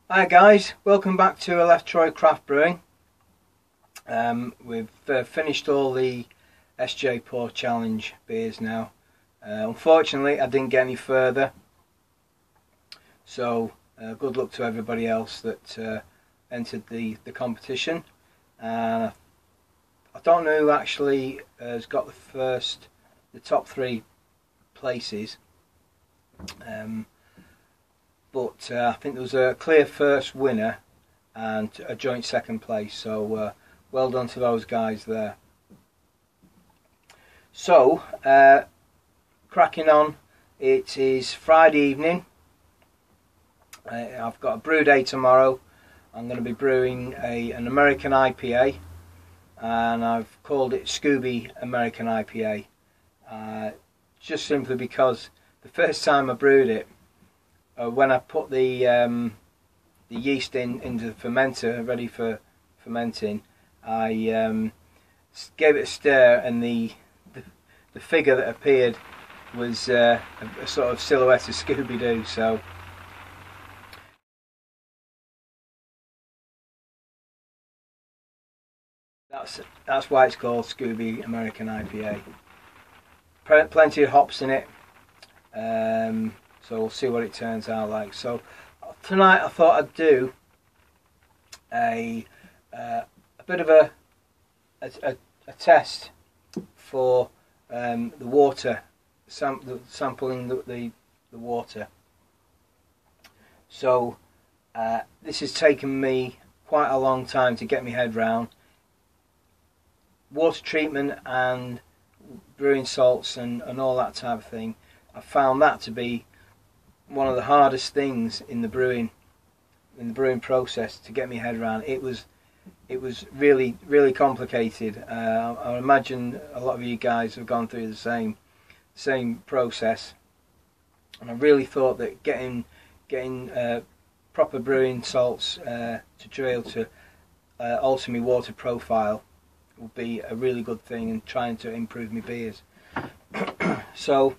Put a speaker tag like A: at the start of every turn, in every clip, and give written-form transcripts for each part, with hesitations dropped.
A: Hi guys, welcome back to Troy Craft Brewing. We've finished all the SJ Pour Challenge beers now. Unfortunately, I didn't get any further, so good luck to everybody else that entered the competition. I don't know who actually has got the top three places. But I think there was a clear first winner and a joint second place, so well done to those guys there. So cracking on, it is Friday evening. I've got a brew day tomorrow. I'm going to be brewing an American IPA, and I've called it Scooby American IPA, just simply because the first time I brewed it, when I put the yeast into the fermenter, ready for fermenting, I gave it a stir, and the figure that appeared was a sort of silhouette of Scooby-Doo. So that's why it's called Scooby American IPA. Plenty of hops in it. So we'll see what it turns out like. So tonight I thought I'd do a bit of a test for the water, sampling the water. So this has taken me quite a long time to get my head round. Water treatment and brewing salts and all that type of thing. I found that to be one of the hardest things in the brewing process to get my head around. It was really complicated. I imagine a lot of you guys have gone through the same process, and I really thought that getting proper brewing salts to be able to alter my water profile would be a really good thing in trying to improve my beers. So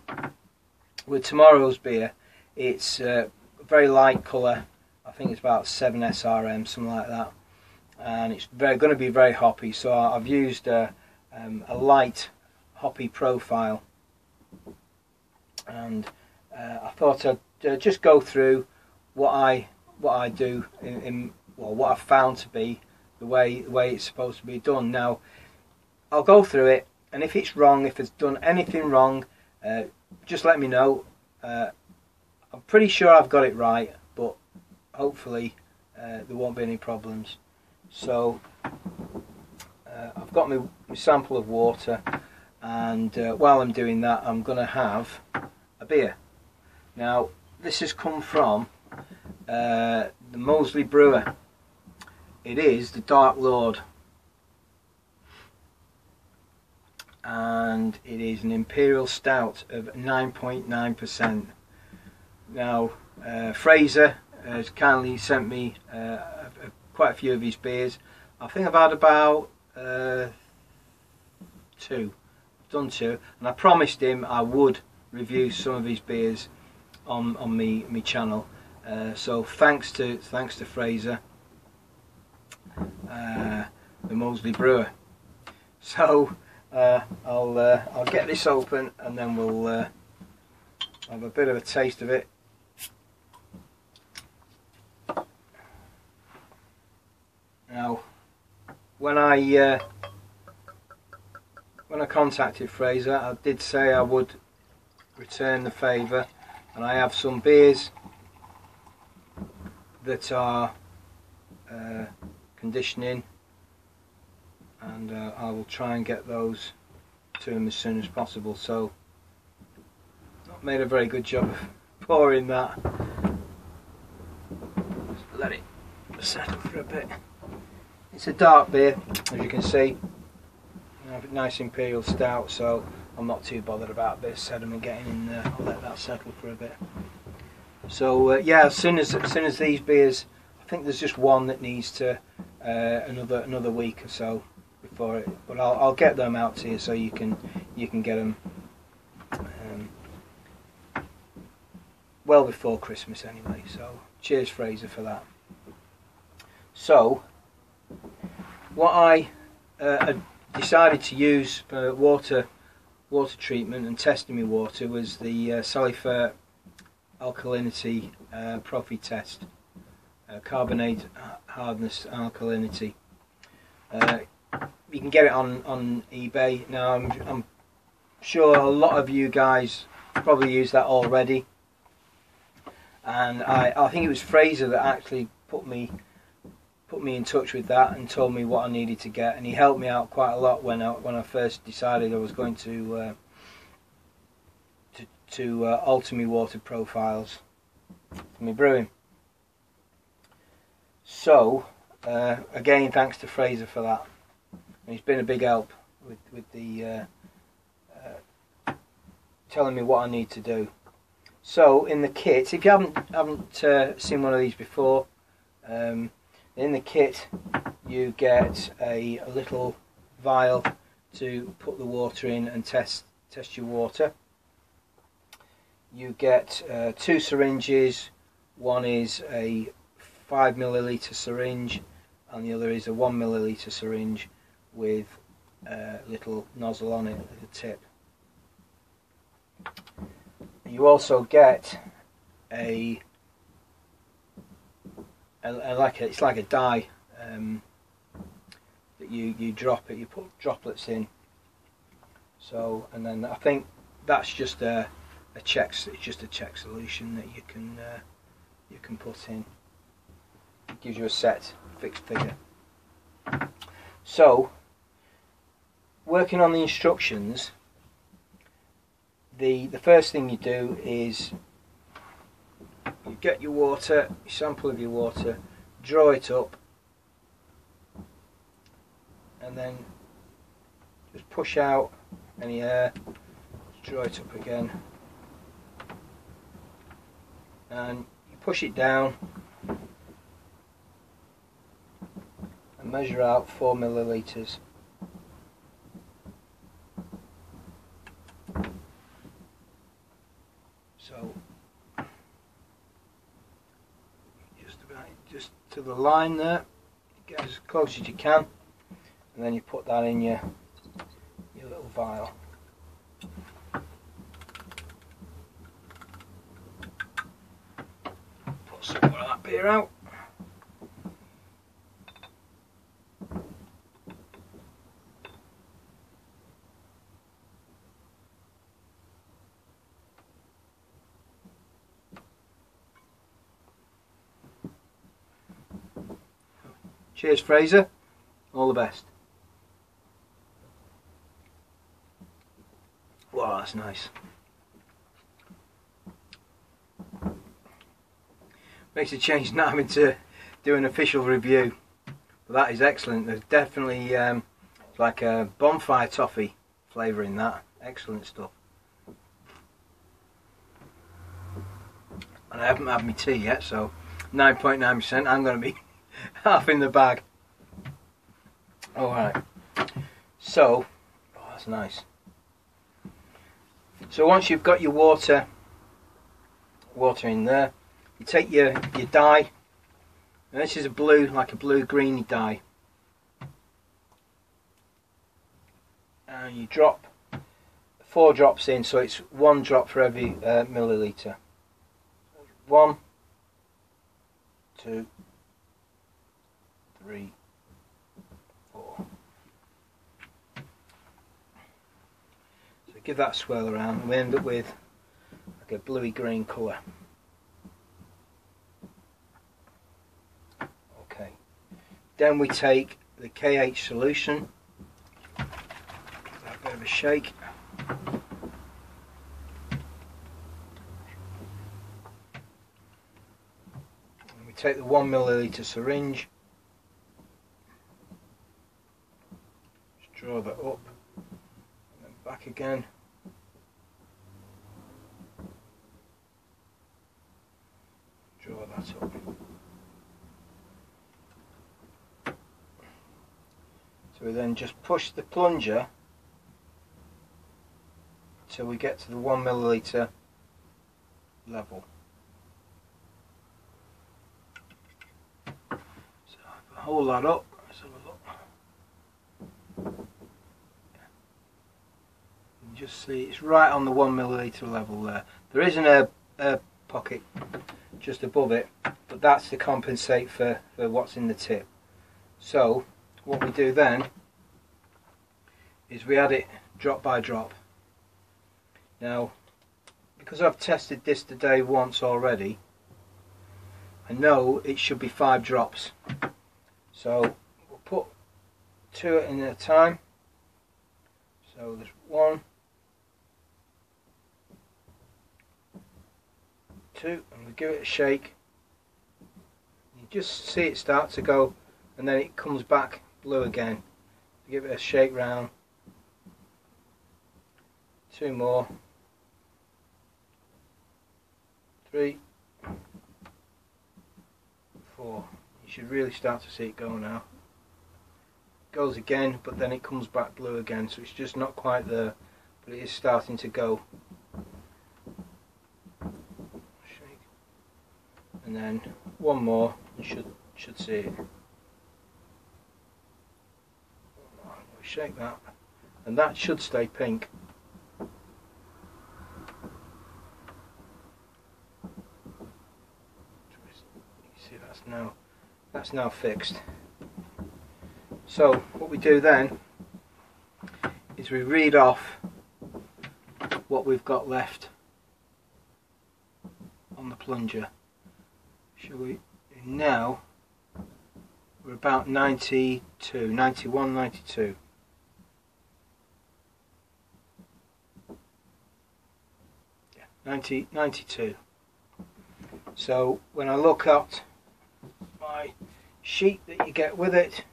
A: with tomorrow's beer, it's a very light colour. I think it's about 7 SRM, something like that, and it's going to be very hoppy. So I've used a light hoppy profile, and I thought I'd just go through what I do what I found to be the way it's supposed to be done. Now I'll go through it, and if it's wrong, if it's done anything wrong, just let me know. I'm pretty sure I've got it right, but hopefully there won't be any problems. So I've got my sample of water, and while I'm doing that, I'm going to have a beer. Now this has come from the Moseley Brewer. It is the Dark Lord, and it is an Imperial Stout of 9.9%. Now Fraser has kindly sent me quite a few of his beers. I think I've had about two. I've done two, and I promised him I would review some of his beers on me channel. So thanks to Fraser, the Moseley Brewer. So I'll get this open, and then we'll have a bit of a taste of it. Now, when I contacted Fraser, I did say I would return the favour, and I have some beers that are conditioning, and I will try and get those to him as soon as possible. So I've made a very good job of pouring that. Just let it settle for a bit. It's a dark beer, as you can see. I have a nice Imperial Stout, so I'm not too bothered about this sediment getting in there. I'll let that settle for a bit. So yeah, as soon as these beers, I think there's just one that needs to another week or so before it. But I'll get them out to you so you can get them well before Christmas anyway. So cheers, Fraser, for that. So what I decided to use for water treatment and testing my water was the Salifert alkalinity Profi test, carbonate hardness alkalinity. You can get it on eBay. Now I'm sure a lot of you guys probably use that already, and I think it was Fraser that actually put me in touch with that and told me what I needed to get, and he helped me out quite a lot when I first decided I was going to alter my water profiles for my brewing. So again, thanks to Fraser for that, and he's been a big help with the telling me what I need to do. So in the kit, if you haven't seen one of these before, in the kit you get a little vial to put the water in and test your water. You get 2 syringes. One is a 5 milliliter syringe and the other is a 1 milliliter syringe with a little nozzle on it at the tip. You also get it's like a dye that you drop it. You put droplets in. So, and then I think that's just a check. It's just a check solution that you can put in. It gives you a set fixed figure. So, working on the instructions, the first thing you do is you get your water, your sample of your water, draw it up, and then just push out any air, draw it up again, and you push it down and measure out 4 milliliters. So just to the line there, get as close as you can, and then you put that in your little vial. Put some of that beer out. Cheers, Fraser. All the best. Wow, that's nice. Makes a change not having to do an official review. But that is excellent. There's definitely like a bonfire toffee flavour in that. Excellent stuff. And I haven't had my tea yet, so 9.9%. I'm going to be half in the bag. Alright, so that's nice. So once you've got your water in there, you take your dye, and this is a blue, like a blue greeny dye, and you drop 4 drops in, so it's 1 drop for every milliliter. 1, 2, 3, 4. So give that a swirl around, and we end up with like a bluey green colour. Okay. Then we take the KH solution, give that a bit of a shake. And we take the 1 milliliter syringe. Draw that up and then back again. Draw that up. So we then just push the plunger till we get to the 1 milliliter level. So hold that up. Let's have a look. You can just see it's right on the 1 milliliter level there. There is an air pocket just above it, but that's to compensate for what's in the tip. So what we do then is we add it drop by drop. Now, because I've tested this today once already, I know it should be 5 drops. So we'll put 2 in at a time. So there's 1, 2, and we give it a shake. You just see it start to go, and then it comes back blue again. Give it a shake round. 2 more. 3, 4. You should really start to see it go now. It goes again, but then it comes back blue again, so it's just not quite there, but it is starting to go. Shake. And then 1 more, you should see it. Shake that, and that should stay pink. You see that's now fixed. So what we do then is we read off what we've got left on the plunger. Shall we? Now we're about 92, 91, 92. Yeah, 92. So when I look at my sheet that you get with it,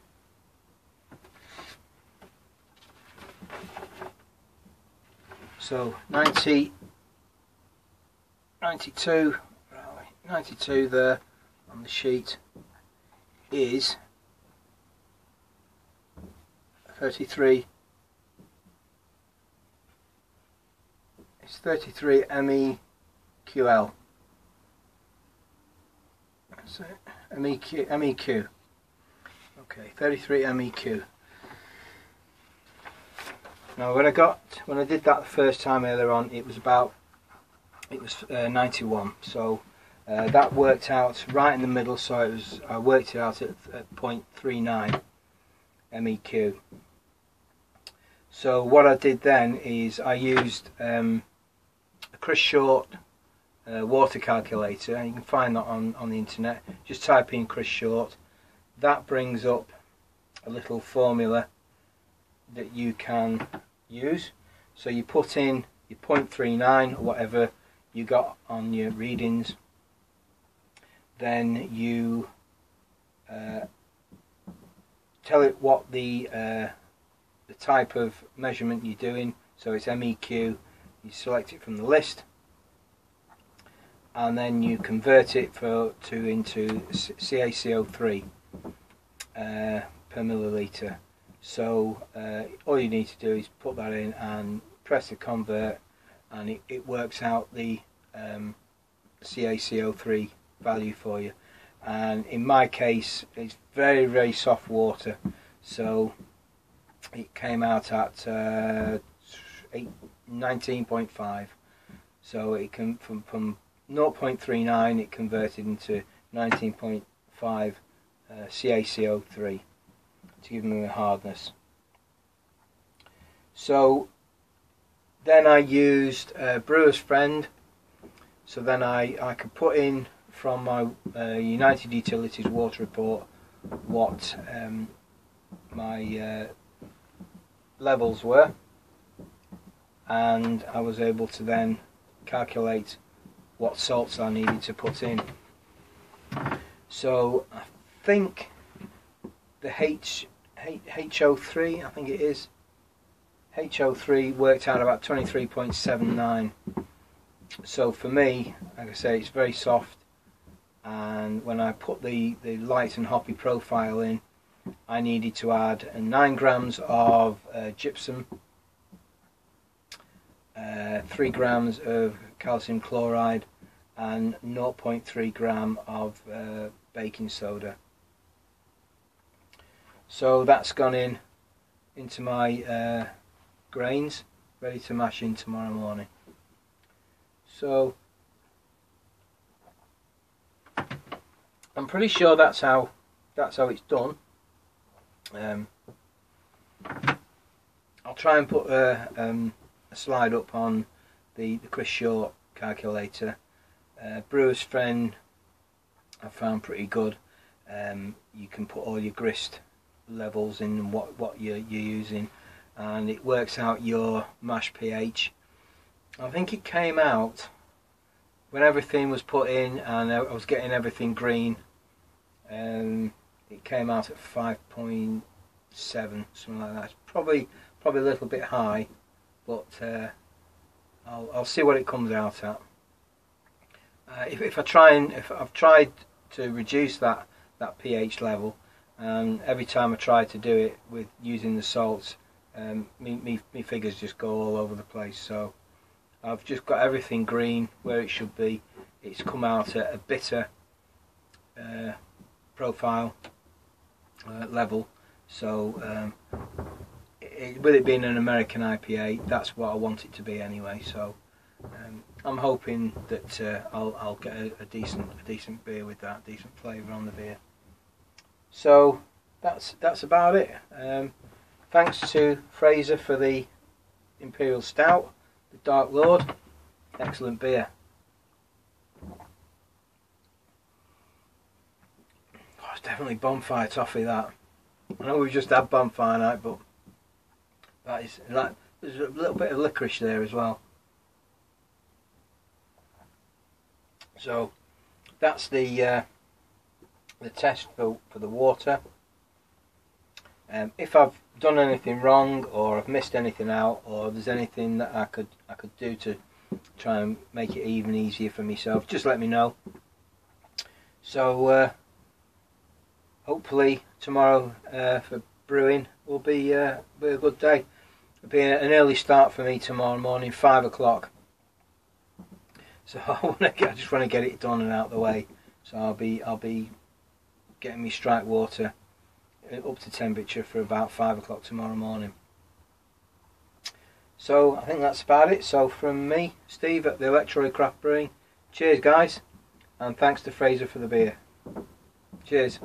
A: so 92 there on the sheet is 33. It's 33 MEQL. That's it. MEQ. Okay, 33 MEQ. Now when I did that the first time earlier on, it was 91. So that worked out right in the middle. So I worked it out at 0.39 MEQ. So what I did then is I used a Chris Short water calculator. You can find that on the internet. Just type in Chris Short. That brings up a little formula that you can use. So you put in your 0.39 or whatever you got on your readings. Then you tell it what the type of measurement you're doing. So it's MEQ. You select it from the list, and then you convert it into CaCO3 per milliliter. So all you need to do is put that in and press the convert, and it works out the CaCO3 value for you. And in my case, it's very, very soft water, so it came out at 19.5. So it can from 0.39 it converted into 19.5 CaCO3 to give them a hardness. So then I used Brewer's Friend. So then I could put in from my United Utilities water report what my levels were, and I was able to then calculate what salts I needed to put in. So I think the HO3, I think it is, HO3 worked out about 23.79. So for me, like I say, it's very soft, and when I put the light and hoppy profile in, I needed to add 9 grams of gypsum, 3 grams of calcium chloride, and 0.3 gram of baking soda. So that's gone into my grains, ready to mash in tomorrow morning. So I'm pretty sure that's how it's done. I'll try and put a slide up on the Chris Short calculator. Brewer's Friend I found pretty good. You can put all your grist levels in, what you're using, and it works out your mash pH. I think it came out when everything was put in and I was getting everything green. It came out at 5.7, something like that. It's probably a little bit high, but I'll see what it comes out at. If I've tried to reduce that pH level, and every time I try to do it with using the salts, me figures just go all over the place. So I've just got everything green where it should be. It's come out at a bitter profile level. So with it being an American IPA, that's what I want it to be anyway. So I'm hoping that I'll get a decent beer with that, decent flavour on the beer. So that's about it. Thanks to Fraser for the Imperial Stout, the Dark Lord. Excellent beer. Oh, it's definitely bonfire toffee, that. I know we've just had bonfire night, but that is like, there's a little bit of licorice there as well. So that's the test for the water. If I've done anything wrong, or I've missed anything out, or there's anything that I could do to try and make it even easier for myself, just let me know. So hopefully tomorrow for brewing will be a good day. It'll be an early start for me tomorrow morning, 5 o'clock. So I just want to get it done and out of the way. So I'll be getting me strike water up to temperature for about 5 o'clock tomorrow morning. So I think that's about it. So from me, Steve at the Electroid Craft Brewing, cheers guys, and thanks to Fraser for the beer. Cheers.